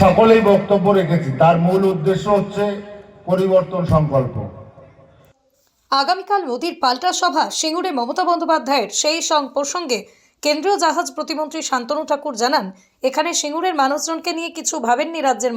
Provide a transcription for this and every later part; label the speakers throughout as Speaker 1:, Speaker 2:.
Speaker 1: সকলেই বক্তব্য রেখেছি। তার মূল উদ্দেশ্য হচ্ছে পরিবর্তন সংকল্প।
Speaker 2: আগামীকাল মোদির পাল্টা সভা সিঙ্গুরে মমতা বন্দ্যোপাধ্যায়ের সেই প্রসঙ্গে কেন্দ্রীয় জাহাজ প্রতিমন্ত্রী শান্তনু ঠাকুর জানান, এখানে সিঙ্গুরের মানুষজনকে নিয়ে কিছু ভাবেননি রাজ্যের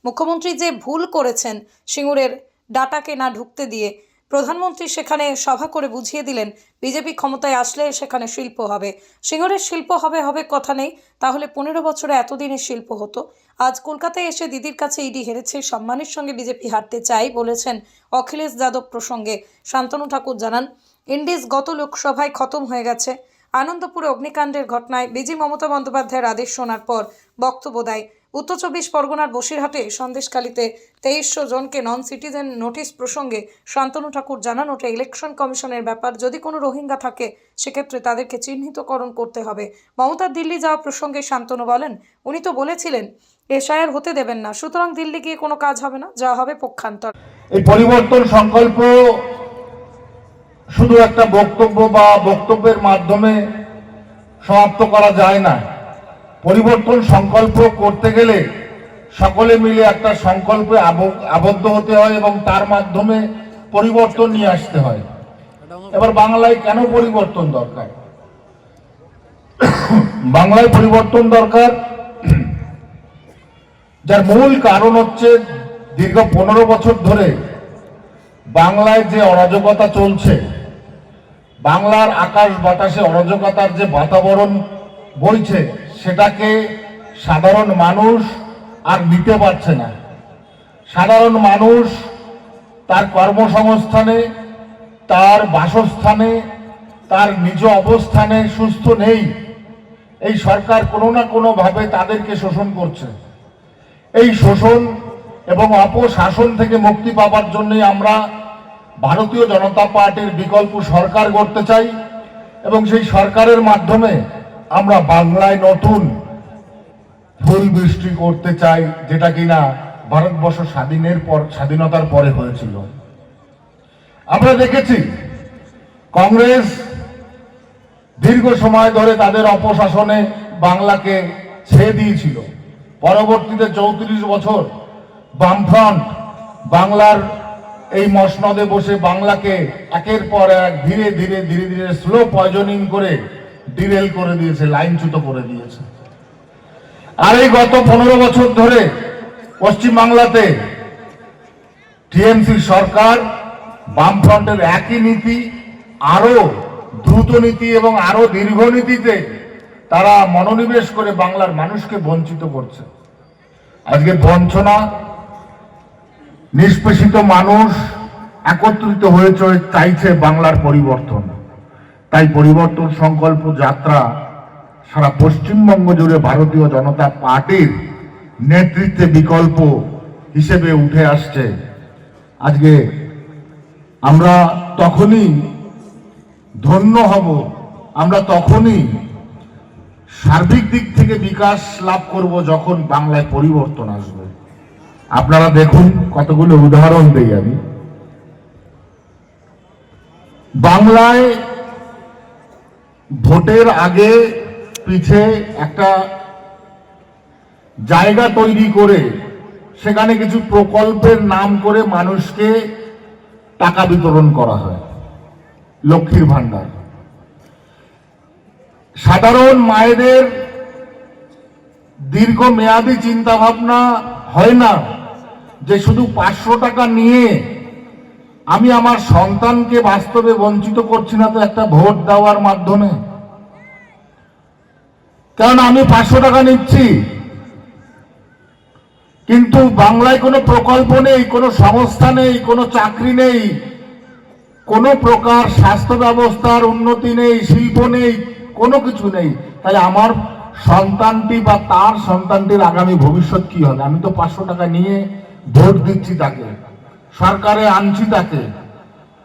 Speaker 2: মুখ্যমন্ত্রী যে ভুল করেছেন সিঙ্গুরের ডাটাকে না ঢুকতে দিয়ে। প্রধানমন্ত্রী সেখানে সভা করে বুঝিয়ে দিলেন বিজেপি ক্ষমতায় আসলে সেখানে শিল্প হবে। সিঙ্গুরের শিল্প হবে কথা নেই, তাহলে 15 বছরে এতদিনের শিল্প হতো। আজ কলকাতায় এসে দিদির কাছে ইডি হেরেছে, সম্মানের সঙ্গে বিজেপি হারতে চাই বলেছেন অখিলেশ যাদব প্রসঙ্গে শান্তনু ঠাকুর জানান, ইন্ডিজ গত লোকসভায় খতম হয়ে গেছে। আনন্দপুরে অগ্নিকাণ্ডের ঘটনায় বিজি মমতা বন্দ্যোপাধ্যায়ের আদেশ শোনার পর বক্তব্য দেয়। উত্তর 24 পরগনার বসিরহাটে সন্দেশখালীতে 2300 জনকে নন সিটিজেন নোটিশ প্রসঙ্গে শান্তনু ঠাকুর জানান, ওটা ইলেকশন কমিশনের ব্যাপার। যদি কোনো রোহিঙ্গা থাকে সেক্ষেত্রে তাদেরকে চিহ্নিতকরণ করতে হবে। মমতার দিল্লি যাওয়া প্রসঙ্গে শান্তনু বলেন, উনি তো বলেছিলেন এসআইআর হতে দেবেন না, সুতরাং দিল্লি গিয়ে কোনো কাজ হবে না, যা হবে পক্ষান্তর।
Speaker 1: এই পরিবর্তন সংকল্প শুধু একটা বক্তব্য বা বক্তব্যের মাধ্যমে সমাপ্ত করা যায় না। পরিবর্তন সংকল্প করতে গেলে সকলে মিলে একটা সংকল্পে আবদ্ধ হতে হয় এবং তার মাধ্যমে পরিবর্তন নিয়ে আসতে হয়। এবার বাংলায় কেন পরিবর্তন দরকার? বাংলায় পরিবর্তন দরকার, যার মূল কারণ হচ্ছে দীর্ঘ 15 বছর ধরে বাংলায় যে অরাজকতা চলছে, বাংলার আকাশ বাতাসে অরাজকতার যে বাতাবরণ বইছে, সেটাকে সাধারণ মানুষ আর নিতে পারছে না। সাধারণ মানুষ তার কর্মসংস্থানে, তার বাসস্থানে, তার নিজ অবস্থানে সুস্থ নেই। এই সরকার কোনো না কোনোভাবে তাদেরকে শোষণ করছে। এই শোষণ এবং অপশাসন থেকে মুক্তি পাওয়ার জন্যই আমরা ভারতীয় জনতা পার্টির বিকল্প সরকার গড়তে চাই এবং সেই সরকারের মাধ্যমে আমরা বাংলায় নতুন ফুল বৃষ্টি করতে চাই, যেটা কিনা ভারতবর্ষ স্বাধীনতার পরে হয়েছিল। আমরা দেখেছি কংগ্রেস দীর্ঘ সময় ধরে তাদের অপশাসনে বাংলাকে ছেড়ে দিয়েছিল। পরবর্তীতে 34 বছর বামফ্রন্ট বাংলার এই মসনদে বসে বাংলাকে একের পর এক ধীরে ধীরে স্লো পয়জনিং করে ডিরেল করে দিয়েছে, লাইনচ্যুত করে দিয়েছে। আর এই গত 15 বছর ধরে পশ্চিমবাংলাতে টিএমসি সরকার বামফ্রন্টের একই নীতি, আরো দ্রুত নীতি এবং আরো দীর্ঘ নীতিতে তারা মনোনিবেশ করে বাংলার মানুষকে বঞ্চিত করছে। আজকে বঞ্চনা, নিষ্পেষিত মানুষ একত্রিত হয়ে চাইছে বাংলার পরিবর্তন। তাই পরিবর্তন সংকল্প যাত্রা সারা পশ্চিমবঙ্গ জুড়ে ভারতীয় জনতা পার্টির নেতৃত্বে বিকল্প হিসেবে উঠে আসছে। আজকে আমরা তখনই ধন্য হব, আমরা তখনই সার্বিক দিক থেকে বিকাশ লাভ করব যখন বাংলায় পরিবর্তন আসবে। আপনারা দেখুন, কতগুলো উদাহরণ দেই আমি। বাংলায় ভোটের আগে পিছে একটা জায়গা তৈরি করে সেখানে কিছু প্রকল্পের নাম করে মানুষকে টাকা বিতরণ করা হয়, লক্ষ্মীর ভান্ডার। সাধারণ মায়েদের দীর্ঘ মেয়াদী চিন্তা ভাবনা হয় না যে শুধু 500 টাকা নিয়ে আমি আমার সন্তানকে বাস্তবে বঞ্চিত করছি না তো একটা ভোট দেওয়ার মাধ্যমে। কারণ আমি 500 টাকা নিচ্ছি, কিন্তু বাংলায় কোনো প্রকল্প নেই, কোনো সংস্থা নেই, কোনো চাকরি নেই, কোনো প্রকার স্বাস্থ্য ব্যবস্থার উন্নতি নেই, শিল্প নেই, কোনো কিছু নেই। তাহলে আমার সন্তানটি বা তার সন্তানটির আগামী ভবিষ্যৎ কি হবে? আমি তো 500 টাকা নিয়ে ভোট দিচ্ছি তাকে, সরকারে আনছি তাকে,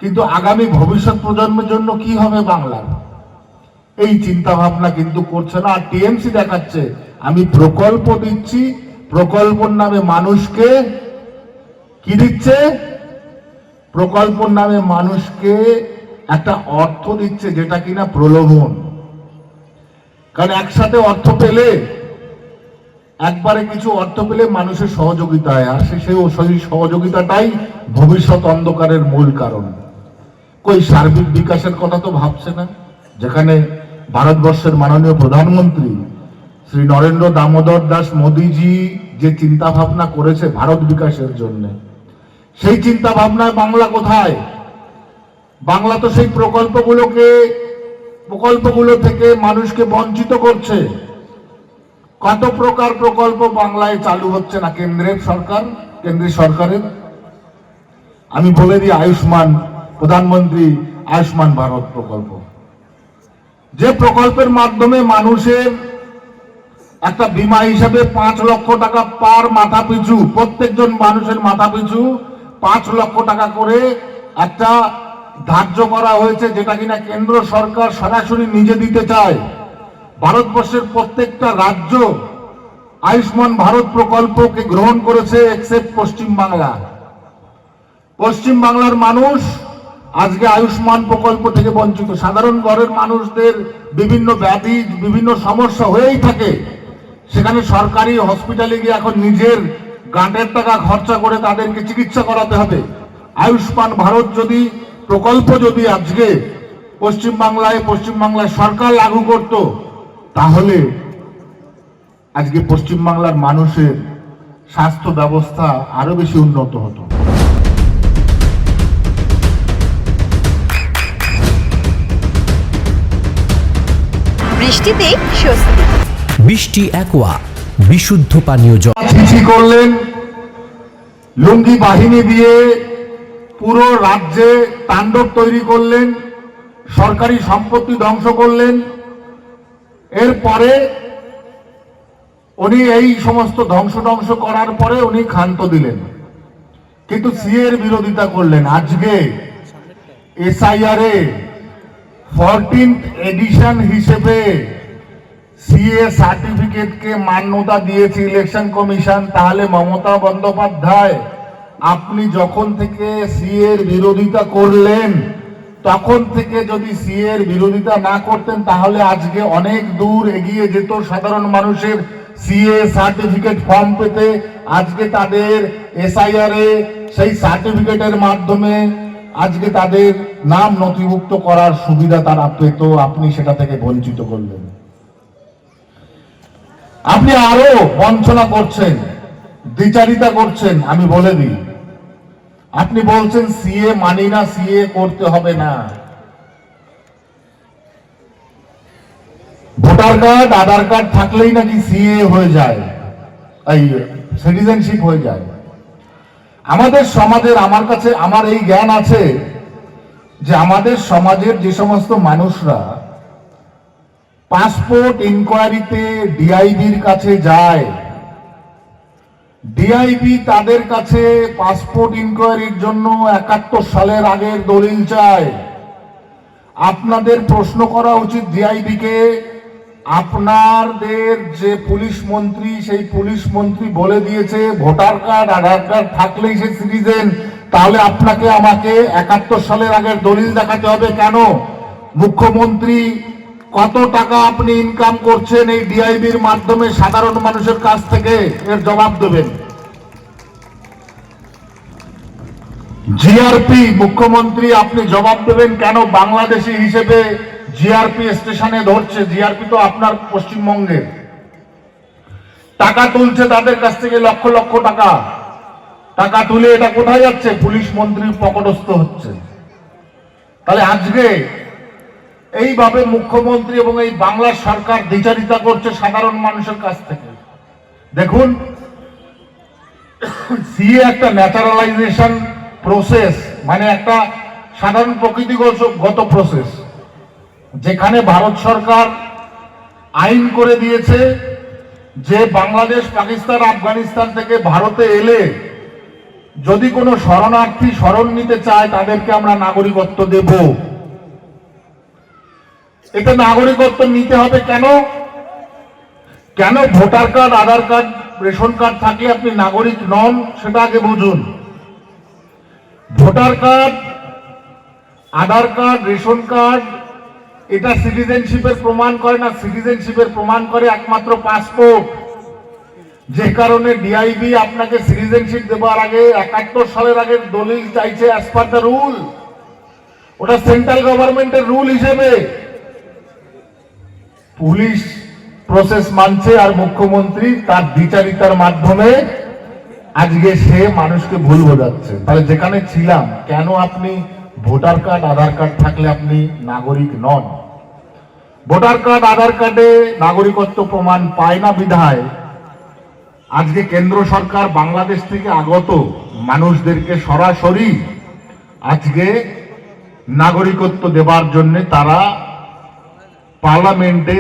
Speaker 1: কিন্তু আগামী ভবিষ্যৎ প্রজন্মের জন্য কি হবে বাংলার? এই চিন্তা ভাবনা কিন্তু করছে না। আর টিএমসি দেখাচ্ছে আমি প্রকল্প দিচ্ছি, প্রকল্পের নামে মানুষকে কি দিচ্ছে? প্রকল্পের নামে মানুষকে একটা অর্থ দিচ্ছে, যেটা কিনা প্রলোভন। কারণ একসাথে অর্থ পেলে একবারে কিছু অর্থ পেলে মানুষের সহযোগিতায় আসে, সেই সহযোগিতাটাই ভবিষ্যৎ অন্ধকারের মূল কারণ। কই সার্বিক বিকাশের কথা তো ভাবছে না, যেখানে ভারতবর্ষের মাননীয় প্রধানমন্ত্রী শ্রী নরেন্দ্র দামোদর দাস মোদীজি যে চিন্তা ভাবনা করেছে ভারত বিকাশের জন্য, সেই চিন্তা ভাবনায় বাংলা কোথায়? বাংলা তো সেই প্রকল্পগুলো থেকে মানুষকে বঞ্চিত করছে। কত প্রকার প্রকল্প বাংলায় চালু হচ্ছে না কেন্দ্রের সরকারের। আমি বলে দিই, প্রধানমন্ত্রী আয়ুষ্মান ভারত প্রকল্প, যে প্রকল্পের মাধ্যমে মানুষের একটা বীমা হিসাবে 5 লক্ষ টাকা পার মাথা পিছু, প্রত্যেকজন মানুষের মাথা পিছু 5 লক্ষ টাকা করে একটা ধার্য করা হয়েছে, যেটা কিনা কেন্দ্র সরকার সরাসরি নিজে দিতে চায়। ভারতবর্ষের প্রত্যেকটা রাজ্য আয়ুষ্মান ভারত প্রকল্পকে গ্রহণ করেছে এক্সেপ্ট পশ্চিমবাংলা। পশ্চিমবাংলার মানুষ আজকে আয়ুষ্মান প্রকল্প থেকে বঞ্চিত। সাধারণ ঘরের মানুষদের বিভিন্ন ব্যাধি, বিভিন্ন সমস্যা হয়েই থাকে, সেখানে সরকারি হসপিটালে গিয়ে এখন নিজের গ্রান্টের টাকা খরচা করে তাদেরকে চিকিৎসা করাতে হবে। আয়ুষ্মান ভারত প্রকল্প যদি আজকে পশ্চিমবাংলায় সরকার লাগু করত, তাহলে আজকে পশ্চিমবাংলার মানুষের স্বাস্থ্য ব্যবস্থা আরো বেশি উন্নত হতো।
Speaker 3: বৃষ্টিতে স্বস্তি।
Speaker 4: বৃষ্টি অ্যাকোয়া বিশুদ্ধ পানীয় জল।
Speaker 1: চিঠি করলেন, লুঙ্গি বাহিনী দিয়ে পুরো রাজ্যে তাণ্ডব তৈরি করলেন, সরকারি সম্পত্তি ধ্বংস করলেন। এরপরে উনি এই সমস্ত ধ্বংস করার পরে উনি ক্ষান্ত দিলেন, কিন্তু সিএর বিরোধিতা করলেন। আজকে এসআইআর 14th এডিশন হিসেবে সিএ সার্টিফিকেটকে মান্যতা দিয়েছে ইলেকশন কমিশন। তাহলে মমতা বন্দ্যোপাধ্যায়, আপনি যখন থেকে সিএর বিরোধিতা করলেন, তখন থেকে যদি সিএর বিরোধিতা না করতেন, তাহলে আজকে অনেক দূর এগিয়ে যেত সাধারণ মানুষের সিএ সার্টিফিকেট ফর্ম পেতে। আজকে তাদের এসআইআর সেই সার্টিফিকেটের মাধ্যমে আজকে তাদের নাম নথিভুক্ত করার সুবিধা তারা পেত, আপনি সেটা থেকে বঞ্চিত করলেন। আপনি আরো বঞ্চনা করছেন, দ্বিচারিতা করছেন। আমি বলে দিই, আপনি বলছেন সিএ মানি না, সিএ করতে হবে না। ভোটার কার্ড, আধার কার্ড থাকলেই নাকি সিএ হয়ে যায়, এই সিটিজেনশিপ হয়ে যায়। আমাদের সমাজের, আমার এই জ্ঞান আছে যে আমাদের সমাজের যে সমস্ত মানুষরা পাসপোর্ট ইনকোয়ারিতে ডিআইবির কাছে যায়, ডিআইবি তাদের কাছে পাসপোর্ট ইনকোয়ারির জন্য 71 সালের আগের দলিল চায়। আপনাদের প্রশ্ন করা উচিত ডিআইবি কে, আপনাদের যে পুলিশ মন্ত্রী, সেই পুলিশ মন্ত্রী বলে দিয়েছে ভোটার কার্ড, আধার কার্ড থাকলেই সে সিটিজেন। তাহলে আপনাকে আমাকে 71 সালের আগের দলিল দেখাতে হবে কেন? মুখ্যমন্ত্রী কত টাকা আপনি ইনকাম করছেন এই ডিআইবির মাধ্যমে সাধারণ মানুষের কাছ থেকে, এর জবাব দেবেন। জিআরপি মুখ্যমন্ত্রী আপনি জবাব দেবেন কেন বাংলাদেশি হিসেবে জিআরপি স্টেশনে ধরছে? জিআরপি তো আপনার পশ্চিমবঙ্গের। টাকা তুলছে তাদের কাছ থেকে লক্ষ লক্ষ টাকা, টাকা তুলে এটা কোথায় যাচ্ছে? পুলিশ মন্ত্রীর পকেটস্থ হচ্ছে। তাহলে আজকে এইভাবে মুখ্যমন্ত্রী এবং এই বাংলার সরকার দ্বিচারিতা করছে সাধারণ মানুষের কাছ থেকে। দেখুন, সিএ একটা ন্যাচারালাইজেশন প্রসেস, মানে একটা সাধারণ প্রকৃতিগত প্রসেস, যেখানে ভারত সরকার আইন করে দিয়েছে যে বাংলাদেশ, পাকিস্তান, আফগানিস্তান থেকে ভারতে এলে যদি কোনো শরণার্থী শরণ নিতে চায়, তাদেরকে আমরা নাগরিকত্ব দেব। এটা নাগরিকত্ব নিতে হবে কেন? কেন ভোটার কার্ড, আধার কার্ড, রেশন কার্ড থাকলে আপনি নাগরিক নন, সেটা আগে বুঝুন। ভোটার কার্ড, আধার কার্ড, রেশন কার্ড এটা সিটিজেনশিপের প্রমাণ করে না। সিটিজেনশিপের প্রমাণ করে একমাত্র পাসপোর্ট। যে কারণে ডিআইবি আপনাকে সিটিজেনশিপ দেওয়ার আগে 71 সালের আগের দলিল চাইছে অ্যাজ পার দ্য রুল। ওটা সেন্ট্রাল গভর্নমেন্টের রুল হিসেবে পুলিশ প্রসেস মানছে, আর মুখ্যমন্ত্রী তার দ্বিচারিতার মাধ্যমে আজকে সে মানুষকে ভুল বোঝাচ্ছে। তাহলে যেখানে ছিলাম, কেন আপনি ভোটার কার্ড আধার কার্ড থাকলে আপনি নাগরিক নন? ভোটার কার্ড আধার কার্ডে নাগরিকত্ব প্রমাণ পায় না বিধায় আজকে কেন্দ্র সরকার বাংলাদেশ থেকে আগত মানুষদেরকে সরাসরি আজকে নাগরিকত্ব দেবার জন্য তারা পার্লামেন্টে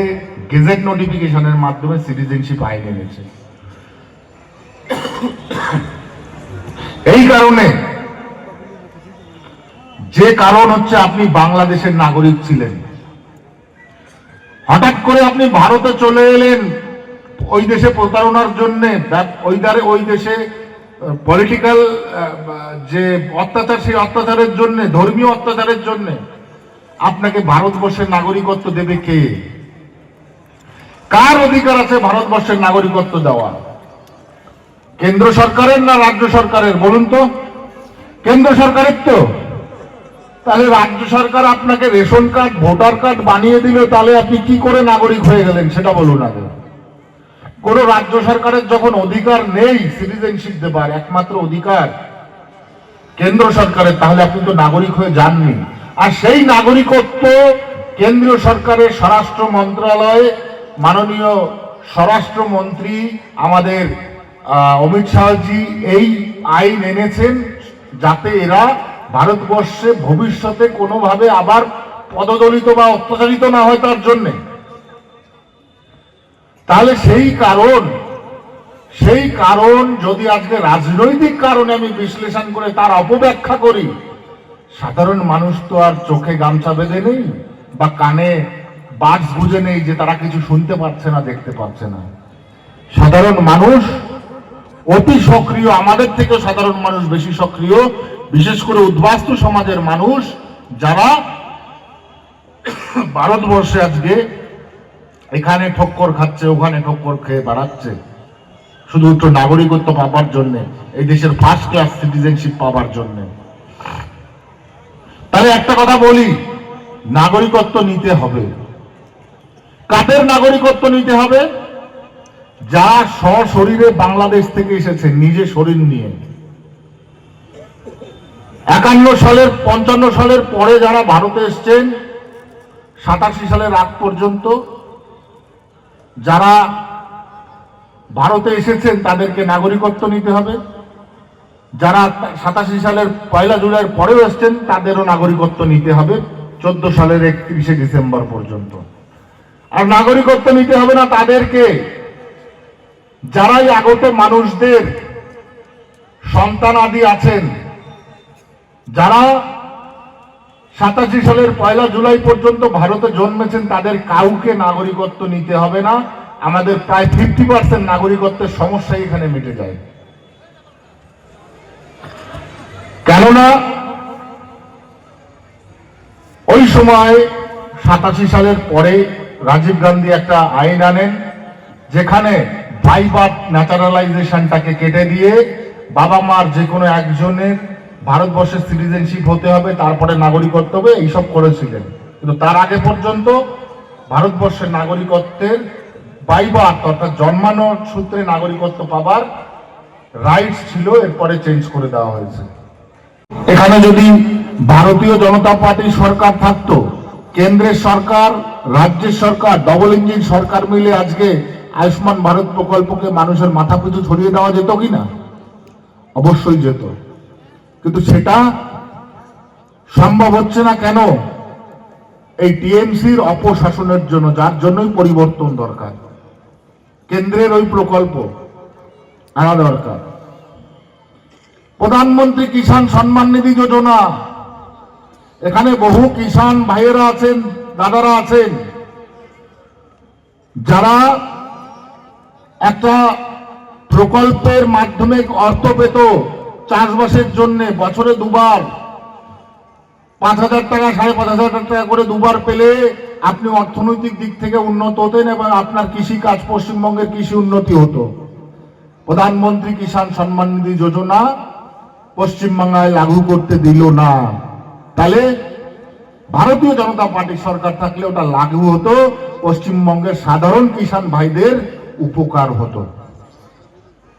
Speaker 1: গেজেট নোটিফিকেশনের মাধ্যমে সিটিজেনশিপ আইন এনেছে। এই কারণে, যে কারণ হচ্ছে আপনি বাংলাদেশের নাগরিক ছিলেন, হঠাৎ করে আপনি ভারতে চলে এলেন ওই দেশে প্রতারণার জন্য, ওই দেশে পলিটিক্যাল যে অত্যাচার, সেই অত্যাচারের জন্য, ধর্মীয় অত্যাচারের জন্য আপনাকে ভারতবর্ষের নাগরিকত্ব দেবে কে? কার অধিকার আছে ভারতবর্ষের নাগরিকত্ব দেওয়া? কেন্দ্র সরকারের না রাজ্য সরকারের? বলুন তো। কেন্দ্র সরকারের তো। তাহলে রাজ্য সরকার আপনাকে রেশন কার্ড, ভোটার কার্ড বানিয়ে দিল, তাহলে আপনি কি করে নাগরিক হয়ে গেলেন সেটা বলুন আগে। কোন রাজ্য সরকারের যখন অধিকার নেই সিটিজেনশিপ দেবার, একমাত্র অধিকার কেন্দ্র সরকারের, তাহলে আপনি তো নাগরিক হয়ে যাননি। আর সেই নাগরিকত্ব কেন্দ্রীয় সরকারের স্বরাষ্ট্র মন্ত্রণালয়ে মাননীয় স্বরাষ্ট্রমন্ত্রী আমাদের অমিত শাহজি এই আইন এনেছেন যাতে এরা ভারতবর্ষে ভবিষ্যতে কোনোভাবে আবার পদদলিত বা অত্যাচারিত না হয় তার জন্যে। তাহলে সেই কারণ যদি আজকে রাজনৈতিক কারণে আমি বিশ্লেষণ করে তার অপব্যাখ্যা করি, সাধারণ মানুষ তো আর চোখে গামছা বেঁধে নেই বা কানে বাডস গুঁজে নেই যে তারা কিছু শুনতে পাচ্ছে না, দেখতে পাচ্ছে না। সাধারণ মানুষ অতি সক্রিয়, আমাদের থেকে সাধারণ মানুষ বেশি সক্রিয়, বিশেষ করে উদ্বাস্তু সমাজের মানুষ যারা ভারতবর্ষে আজকে এখানে ঠক্কর খাচ্ছে, ওখানে ঠক্কর খেয়ে বেড়াচ্ছে শুধুমাত্র নাগরিকত্ব পাবার জন্য, এই দেশের ফার্স্ট ক্লাস সিটিজেনশিপ পাবার জন্য। তাহলে একটা কথা বলি, নাগরিকত্ব নিতে হবে। কাদের নাগরিকত্ব নিতে হবে? যা সশরীরে বাংলাদেশ থেকে এসেছে, নিজে শরীর নিয়ে। 51 সালের 55 সালের পরে যারা ভারতে এসছেন, 87 সালের আগ পর্যন্ত যারা ভারতে এসেছেন তাদেরকে নাগরিকত্ব নিতে হবে। যারা 87 সালের 1 জুলাইয়ের পরেও এসছেন তাদেরও নাগরিকত্ব নিতে হবে 14 সালের 31 ডিসেম্বর পর্যন্ত। আর নাগরিকত্ব নিতে হবে না তাদেরকে যারাই আগত মানুষদের সন্তানাদি আছেন, যারা 87 সালের 1 জুলাই পর্যন্ত ভারতে জন্মেছেন, তাদের কাউকে নাগরিকত্ব নিতে হবে না। আমাদের প্রায় 50% নাগরিকত্বের সমস্যা এখানে মিটে যায়। কেননা ওই সময় 87 সালের পরে রাজীব গান্ধী একটা আইন আনেন যেখানে বাই বার্থ ন্যাচারালাইজেশনটাকে কেটে দিয়ে বাবা মার যে কোনো একজনের ভারতবর্ষের সিটিজেনশিপ হতে হবে, তারপরে নাগরিকত্ব হবে, এইসব করেছিলেন। কিন্তু তার আগে পর্যন্ত ভারতবর্ষের নাগরিকত্বের বাই বার্থ অর্থাৎ জন্মানোর সূত্রে নাগরিকত্ব পাবার রাইটস ছিল, এরপরে চেঞ্জ করে দেওয়া হয়েছে। এখানে যদি ভারতীয় জনতা পার্টির সরকার থাকতো, কেন্দ্রের সরকার, রাজ্যের সরকার, ডবল ইঞ্জিন সরকার মিলে আজকে আয়ুষ্মান ভারত প্রকল্পকে মানুষের মাথা পিছু ছড়িয়ে দেওয়া যেত কিনা? অবশ্যই যেত। কিন্তু সেটা সম্ভব হচ্ছে না। কেন? এই টিএমসির অপশাসনের জন্য, যার জন্যই পরিবর্তন দরকার। কেন্দ্রের ওই প্রকল্প আনা দরকার। প্রধানমন্ত্রী কিষাণ সম্মান নিধি যোজনা, এখানে বহু কিষাণ ভাইয়েরা আছেন, দাদারা আছেন, যারা একটা প্রকল্পের মাধ্যমে অর্থ পেত চাষবাসের জন্য, বছরে দুবার 5,000 টাকা, 5,500 টাকা করে দুবার পেলে আপনি অর্থনৈতিক দিক থেকে উন্নত হতেন এবং আপনার কৃষি কাজ, পশ্চিমবঙ্গের কৃষি উন্নতি হতো। প্রধানমন্ত্রী কিষাণ সম্মান নিধি যোজনা পশ্চিমবাংলায় লাগু করতে দিল না। তাহলে ভারতীয় জনতা পার্টির সরকার থাকলে ওটা লাগু হতো, পশ্চিমবঙ্গের সাধারণ কিষাণ ভাইদের উপকার হতো।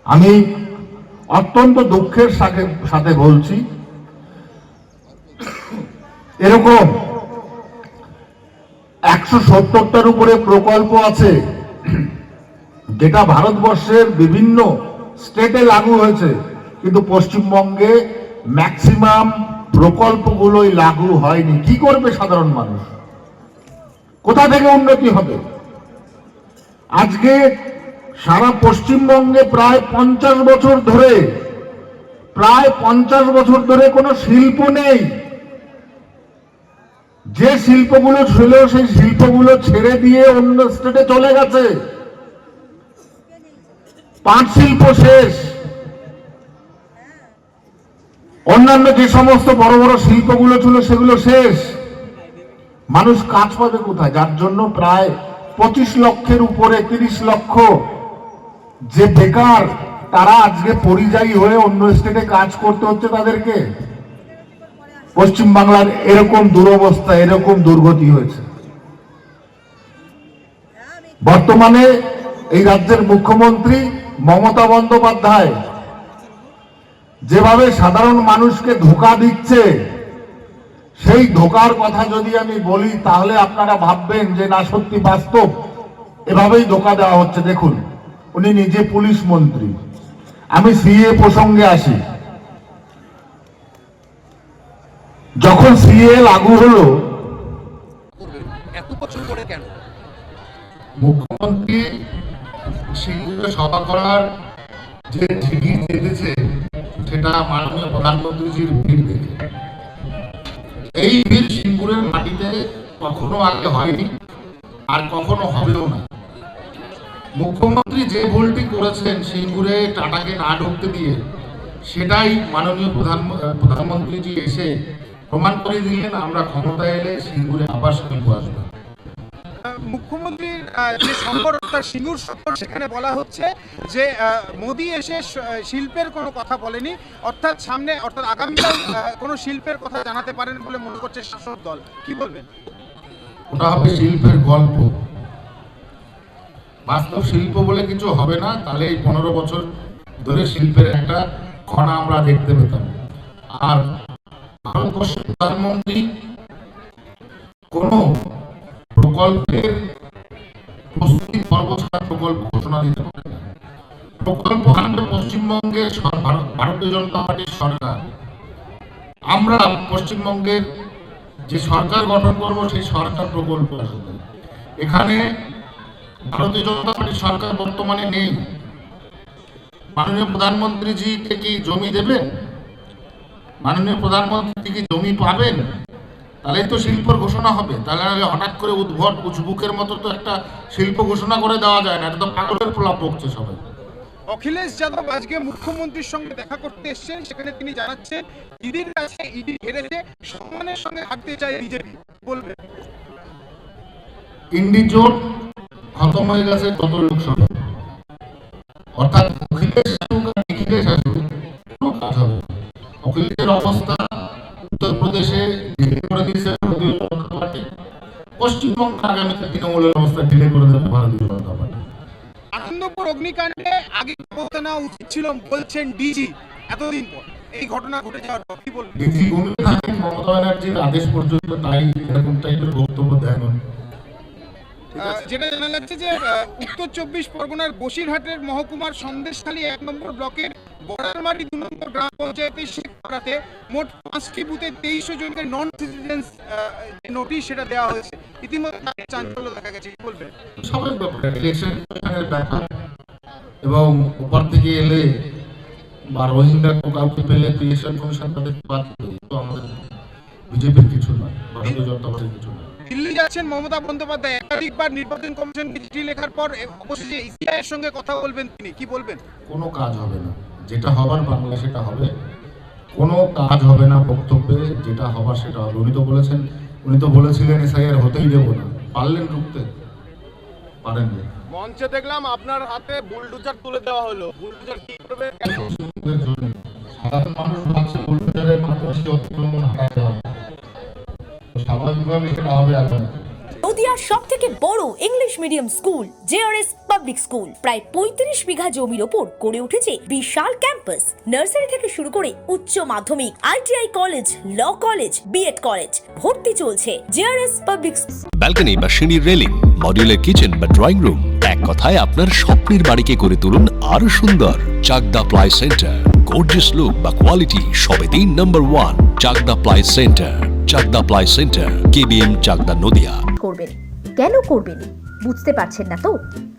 Speaker 1: আমি অত্যন্ত দুঃখের সাথে বলছি, এরকম 170টার উপরে প্রকল্প আছে যেটা ভারতবর্ষের বিভিন্ন স্টেটে লাগু হয়েছে, কিন্তু পশ্চিমবঙ্গে ম্যাক্সিমাম প্রকল্পগুলোই লাগু হয়নি। কি করবে সাধারণ মানুষ? কোথা থেকে উন্নতি হবে? আজকে সারা পশ্চিমবঙ্গে প্রায় 50 বছর ধরে কোনো শিল্প নেই। যে শিল্পগুলো ছিল সেই শিল্পগুলো ছেড়ে দিয়ে অন্য স্টেটে চলে গেছে। পাট শিল্প শেষ, অন্যান্য যে সমস্ত বড় বড় শিল্পগুলো ছিল সেগুলো শেষ। মানুষ কাজ পাবে কোথায়? যার জন্য প্রায় 25 লক্ষের উপরে 30 লক্ষ যে বেকার, তারা আজকে পরিযায়ী হয়ে অন্য স্টেটে কাজ করতে হচ্ছে তাদেরকে। পশ্চিমবাংলার এরকম দুরবস্থা, এরকম দুর্গতি হয়েছে। বর্তমানে এই রাজ্যের মুখ্যমন্ত্রী মমতা বন্দ্যোপাধ্যায় যেভাবে সাধারণ মানুষকে ধোঁকা দিচ্ছে, সেই ধোঁকার কথা যদি আমি বলি তাহলে আপনারা ভাববেন যে না, সত্যি বাস্তব এভাবেই ধোঁকা দেওয়া হচ্ছে। দেখুন, উনি নিজে পুলিশ মন্ত্রী। আমি সিএ প্রসঙ্গে আসি। যখন সিএ লাগু হলো,
Speaker 3: এত বছর পরে কেন
Speaker 1: মুখ্যমন্ত্রী সিঙ্গুরে সভা করার যে ঝিঁকি চেপেছে সেটা মাননীয় প্রধানমন্ত্রীজির ভিড় দেখে। এই ভিড় সিঙ্গুরের মাটিতে কখনো আগে হয়নি, আর কখনো হবেও না। মুখ্যমন্ত্রী যে ভুলটি করেছেন সিঙ্গুরে টাটাকে না ঢুকতে দিয়ে, সেটাই মাননীয় প্রধানমন্ত্রীজি এসে প্রমাণ করে দিলেন। আমরা ক্ষমতায় এলে সিঙ্গুরে আবার শিল্প আসবে।
Speaker 3: মুখ্যমন্ত্রীর যে সম্পর্ক, তার সিঙ্গুর সফর, সেখানে বলা হচ্ছে যে মোদি এসে শিল্পের কোনো কথা বলেনি, অর্থাৎ আগামীকাল কোনো শিল্পের কথা জানাতে পারেন বলে মনে করছে শাসক দল। কি বলবেন?
Speaker 1: ওটা হবে শিল্পের গল্প, বাস্তব শিল্প বলে কিছু হবে না। তাহলে এই 15 বছর ধরে শিল্পের একটা কণা আমরা দেখতে পেতাম। আর ভারতবর্ষের প্রধানমন্ত্রী কোন প্রকল্পের প্রস্তুতি পর্ব ছাড়া প্রকল্প ঘোষণা দিতে পারে না। প্রকল্প আনবে পশ্চিমবঙ্গের ভারতীয় জনতা পার্টির সরকার। আমরা পশ্চিমবঙ্গের যে সরকার গঠন করব, সেই সরকার প্রকল্প আসবে। এখানে ভারতীয় জনতা পার্টির সরকার বর্তমানে নেই। মাননীয় প্রধানমন্ত্রীজিকে কি জমি দেবেন? মাননীয় প্রধানমন্ত্রী কি জমি পাবেন? তাহলেই তো শিল্পর ঘোষণা হবে। তাহলে হঠাৎ করে উদ্ভট উজবুকের মতো তো একটা শিল্প ঘোষণা করে দেওয়া যায় না। এটা তো পাগলের প্রলাপ বকছে সবাই।
Speaker 3: অখিলেশ যাদব আজকে মুখ্যমন্ত্রীর সঙ্গে দেখা করতে এসেছেন, সেখানে তিনি জানাচ্ছেন ইডির কাছে ইডি হেরেছে, সম্মানের সঙ্গে হাঁটতে চায় বিজেপি। বলবেন?
Speaker 1: ইন্ডি জোট খতম হয়ে গেছে গত লোকসভা, অর্থাৎ অখিলেশ আসুক আর নিখিলেশ আসুক, কোনো কাজ হবে না। অখিলেশের অবস্থা উত্তরপ্রদেশে করে দিয়েছে ভারতীয় জনতা পার্টি, পশ্চিমবঙ্গ আগামীতে তৃণমূলের অবস্থা ঢিলে করে দেবে ভারতীয় জনতা পার্টি।
Speaker 3: আনন্দপুর অগ্নিকাণ্ডে আগে ব্যবস্থা নেওয়া উচিত ছিল বলছেন ডিজি, এতদিন পর এই ঘটনা ঘটে যাওয়ার পর কি বলবেন?
Speaker 1: ডিজি ঘুমিয়ে থাকেন, মমতা ব্যানার্জির আদেশ পর্যন্ত তাই এরকম টাইপের বক্তব্য দেন।
Speaker 3: যেটা জানা যাচ্ছে যে উত্তর 24 পরগনার বসিরহাটের মহকুমার সন্দেশখালী 1 নম্বর ব্লকের বড়ারমারি 2 নম্বর গ্রাম পঞ্চায়েতের শেখপাড়াতে মোট 5টি বুথে 2300 জনকে নন সিটিজেন্স নোটিশ সেটা দেওয়া হয়েছে। ইতিমধ্যে চাঞ্চল্য দেখা গেছে। কি বলবেন?
Speaker 1: সবার ব্যাপারে ইলেকশন কমিশনের ব্যাপার, এবং উপর থেকে এলে বা রোহিঙ্গা কাউকে পেলে ইলেকশন কমিশন তাদের বাদ দেবে। তো আমাদের বিজেপির কিছু নয়, ভারতীয় জনতা পার্টির কিছু নয়।
Speaker 3: দিল্লি যাচ্ছেন মমতা বন্দ্যোপাধ্যায়, একাধিকবার নির্বাচন কমিশনকে চিঠি লেখার পর অবশেষে ইসিআইয়ের সঙ্গে কথা বলবেন তিনি। কি বলবেন?
Speaker 1: কোনো কাজ হবে না, যেটা হবার বাংলা সেটা হবে। কোনো কাজ হবে না বক্তব্যে, যেটা হবার সেটা হবে। উনি তো বলেছিলেন এসআইআর হতেই দেবো না, পারলেন রুখতে? পারেননি।
Speaker 5: মঞ্চে দেখলাম আপনার হাতে বুলডোজার তুলে দেওয়া হলো, বুলডোজার কি করবে?
Speaker 1: সাধারণ মানুষ ভাবছে বুলডোজারের মাধ্যমে অতিক্রমণ হারাতে হবে, স্বাভাবিকভাবে এটা হবে আর
Speaker 6: নদিয়ার সব থেকে বড় English medium school JRS public school প্রায় ৩৫ বিঘা জমির ওপর গড়ে উঠেছে বিশাল ক্যাম্পাস। নার্সারি থেকে শুরু করে উচ্চ মাধ্যমিক, ITI college, law college, B Ed college, ভর্তি চলছে জেআরএস পাবলিক।
Speaker 7: ব্যালকনি বা সিঁড়ির রেলিং, মডিউলার কিচেন বা ড্রয়িং রুম, এক কথায় আপনার স্বপ্নের বাড়িকে করে তুলুন আরো সুন্দর। Chakdah ply centre, gorgeous look বা কোয়ালিটি সবে ৩ number 1 Chakdah ply centre. Chakdah ply centre, KBM, Chakdah, Nadia.
Speaker 6: করবেন কেন করবেন বুঝতে পারছেন না তো?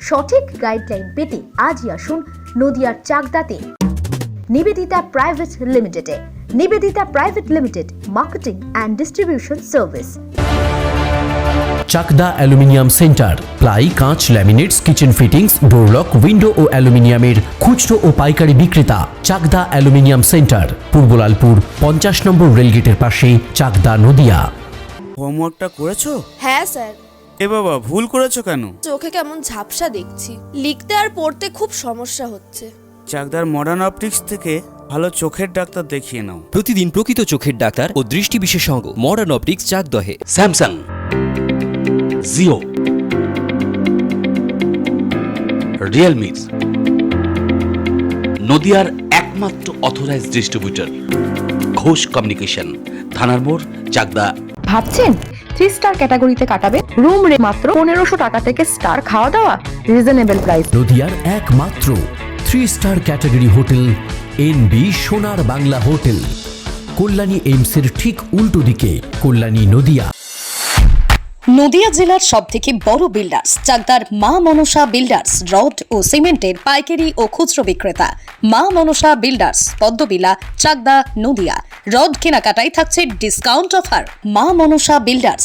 Speaker 6: সঠিক গাইডলাইন পেতে আজই আসুন নদিয়ার চাকদাতে নিবেদিতা প্রাইভেট লিমিটেডে। Nivedita private limited, marketing and distribution service.
Speaker 4: Chakdah aluminium centre, ply, কাঁচ, laminates, kitchen fittings, door lock, window ও অ্যালুমিনিয়ামের খুচরো ও পাইকারি বিক্রেতা। Chakdah aluminium centre, Purbalalpur 50 number রেলগেটের পাশে, চাকদা, নদিয়া।
Speaker 8: হোমওয়ার্কটা করেছো?
Speaker 9: হ্যাঁ স্যার।
Speaker 8: এ বাবা, ভুল করেছো কেন?
Speaker 9: চোখে কেমন ঝাপসা দেখছি, লিখতে আর পড়তে খুব সমস্যা হচ্ছে।
Speaker 8: চাকদার মডার্ন অপটিক্স থেকে ভালো চোখের ডাক্তার দেখিয়ে নাও।
Speaker 10: প্রতিদিন প্রকৃত চোখের ডাক্তার ও দৃষ্টি বিশেষজ্ঞ মডার্ন অপটিক্স, চাকদহে।
Speaker 11: স্যামসাং, জিও, রিয়েলমি, নদিয়ার একমাত্র অথরাইজড ডিস্ট্রিবিউটর ঘোষ কমিউনিকেশন, থানার মোড়, চাকদা।
Speaker 12: ভাবছেন 3 স্টার ক্যাটাগরিতে কাটাবে? রুম রে মাত্র 1500 টাকা থেকে স্টার, খাওয়া দাওয়া রিজনেবল প্রাইস।
Speaker 4: নদিয়ার একমাত্র 3 স্টার ক্যাটাগরি হোটেল এনবি সোনার বাংলা হোটেল, কল্যাণী এইমসের ঠিক উল্টো দিকে, কল্যাণী, নদিয়া।
Speaker 2: নদিয়া জেলার সবথেকে বড় বিল্ডার্স চাকদার মা মনসা বিল্ডার্স, রড ও সিমেন্টের পাইকারি ও খুচরো বিক্রেতা। মা মনসা বিল্ডার্স, পদ্মবিলা, চাকদা, নদিয়া। রড কেনাকাটায় থাকছে ডিসকাউন্ট অফার। মা মনসা বিল্ডার্স,